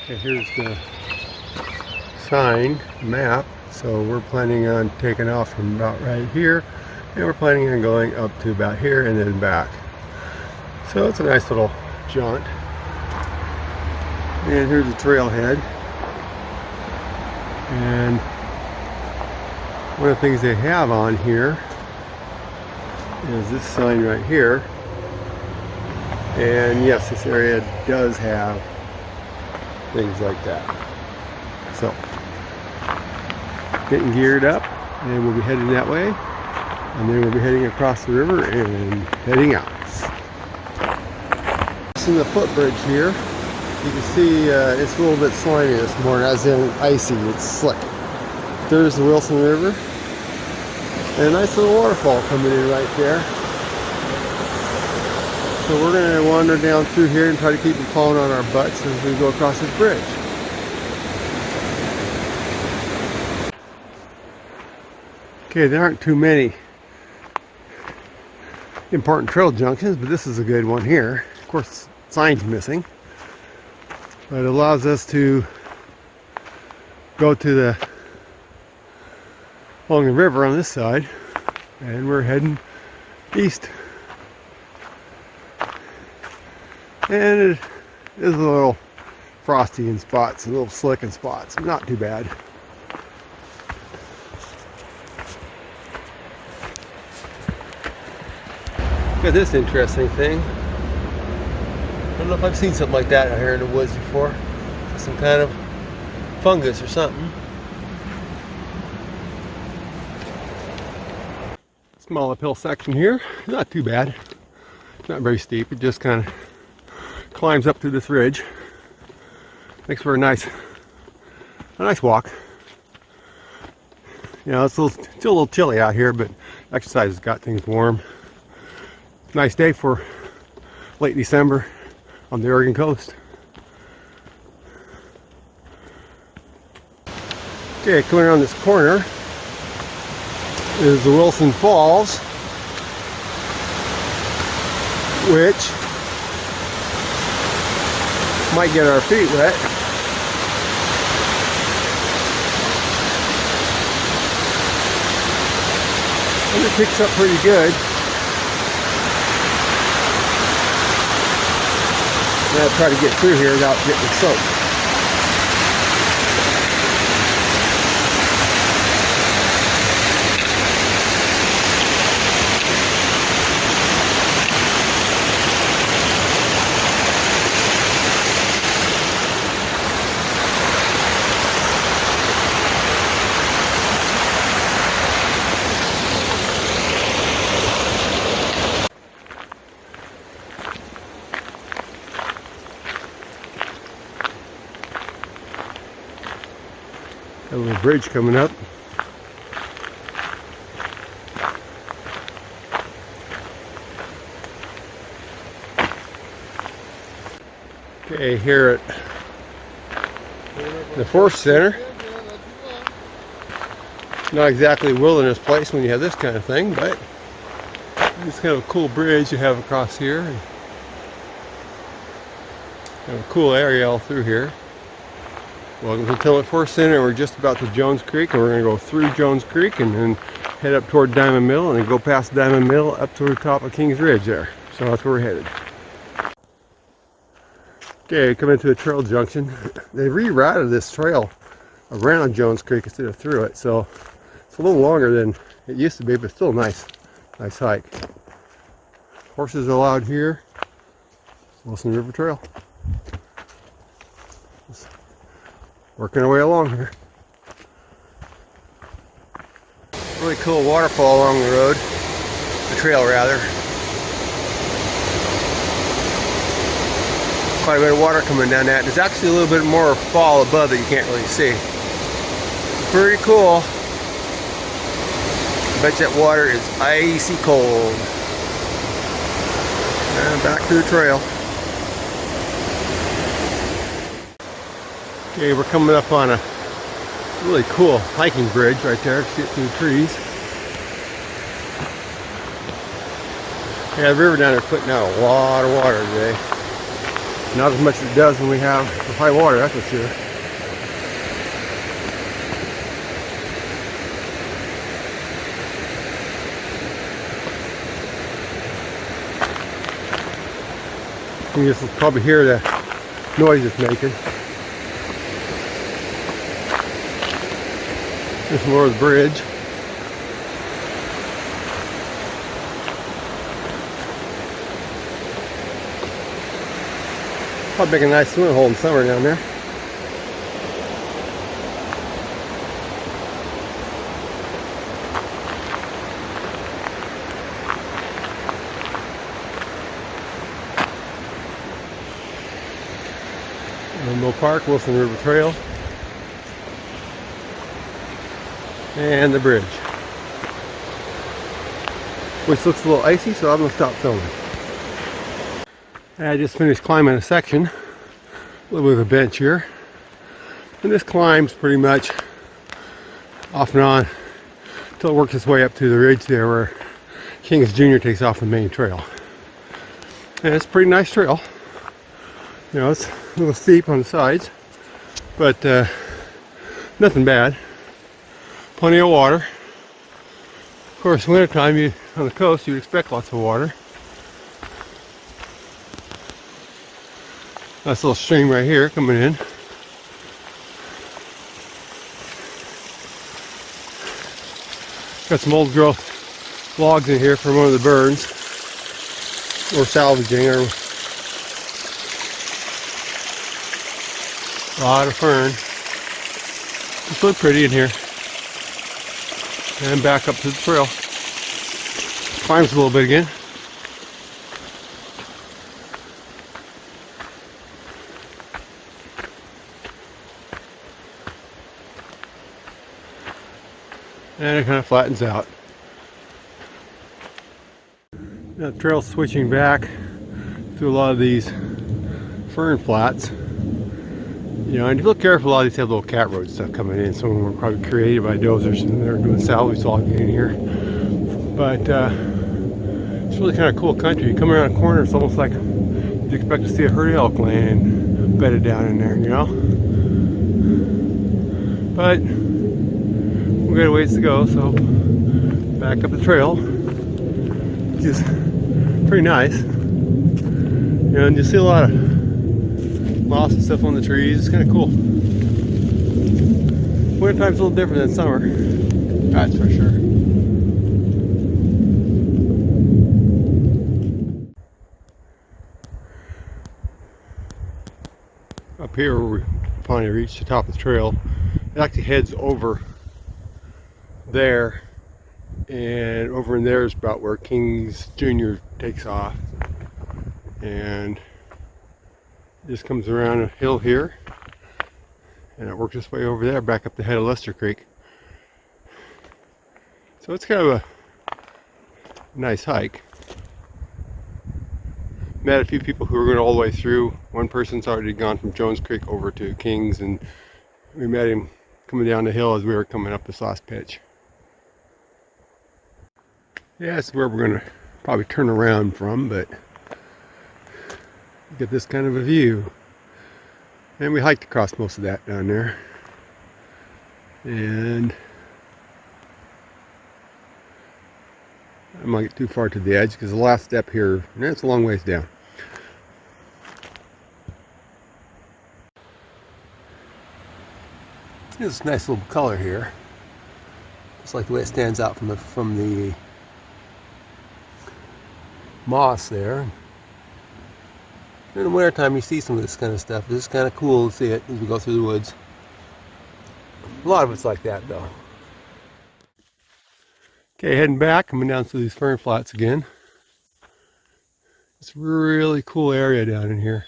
Okay, here's the sign map. So we're planning on taking off from about right here, and we're planning on going up to about here and then back. So it's a nice little jaunt. And here's the trailhead. And one of the things they have on here is this sign right here. And yes, this area does have things like that. So, getting geared up, and we'll be heading that way. And then we'll be heading across the river and heading out. In the footbridge here, you can see it's a little bit slimy this morning, as in icy. It's slick. There's the Wilson River, and a nice little waterfall coming in right there. So we're going to wander down through here and try to keep them falling on our butts as we go across this bridge. Okay, there aren't too many important trail junctions, but this is a good one here. Of course, sign's missing, but it allows us to go to along the river on this side, and we're heading east. And it is a little frosty in spots, a little slick in spots. Not too bad. Got this interesting thing. I don't know if I've seen something like that out here in the woods before. Some kind of fungus or something. Small uphill section here. Not too bad. Not very steep. It just kind of climbs up through this ridge. Makes for a nice walk. You know, it's still a little chilly out here, but exercise has got things warm. Nice day for late December on the Oregon coast. Okay, coming around this corner is the Wilson Falls, which might get our feet wet. And it picks up pretty good. And I'll try to get through here without getting soaked. A little bridge coming up. Okay, here at the Forest Center. Not exactly a wilderness place when you have this kind of thing, but it's kind of a cool bridge you have across here. And kind of a cool area all through here. Welcome to the Tillamook Forest Center. We're just about to Jones Creek, and we're going to go through Jones Creek and then head up toward Diamond Mill, and then go past Diamond Mill up to the top of Kings Ridge there. So that's where we're headed. Okay, coming to a trail junction. They rerouted this trail around Jones Creek instead of through it, so it's a little longer than it used to be, but still nice hike. Horses are allowed here. Wilson River Trail. Working our way along here. Really cool waterfall along the road, the trail rather. Quite a bit of water coming down that. There's actually a little bit more fall above that you can't really see. Pretty cool. I bet that water is icy cold. And back to the trail. Okay, we're coming up on a really cool hiking bridge right there. See it through the trees. Yeah, the river down there putting out a lot of water today. Not as much as it does when we have the high water, that's for sure. You can just probably hear the noise it's making. There's more of the bridge. Probably make a nice swimming hole in summer down there. Mill Park, Wilson River Trail, and the bridge, which looks a little icy, so I'm going to stop filming. I just finished climbing a section, a little bit of a bench here, and this climb's pretty much off and on until it works its way up to the ridge there where Kings Jr. takes off the main trail. And it's a pretty nice trail. You know, it's a little steep on the sides, but nothing bad. Plenty of water. Of course, wintertime on the coast, you'd expect lots of water. Nice little stream right here coming in. Got some old growth logs in here from one of the burns we're salvaging, or a lot of fern. It's really pretty in here. And back up to the trail. Climbs a little bit again. And it kind of flattens out. Now the trail's switching back through a lot of these fern flats. You know, and if you look careful, a lot of these have little cat road stuff coming in. Some of them were probably created by dozers and they're doing salvage logging in here. But it's really kind of cool country. You come around a corner, it's almost like you'd expect to see a herd of elk laying bedded down in there, you know? But we got a ways to go, so back up the trail, which is pretty nice. You know, and you see a lot of moss and stuff on the trees. It's kind of cool. Wintertime's a little different than summer, that's for sure. Up here where we finally reached the top of the trail, it actually heads over there, and over in there is about where Kings Jr. takes off, and just comes around a hill here and it works its way over there back up the head of Lester Creek. So it's kind of a nice hike. Met a few people who were going all the way through. One person's already gone from Jones Creek over to Kings, and we met him coming down the hill as we were coming up this last pitch. Yeah, that's where we're going to probably turn around from, but get this kind of a view. And we hiked across most of that down there. And I might get too far to the edge because the last step here, it's a long ways down. There's this nice little color here. Just like the way it stands out from the moss there. In the wintertime you see some of this kind of stuff. It's just kind of cool to see it as we go through the woods. A lot of it's like that though. Okay, heading back, coming down through these fern flats again. It's a really cool area down in here.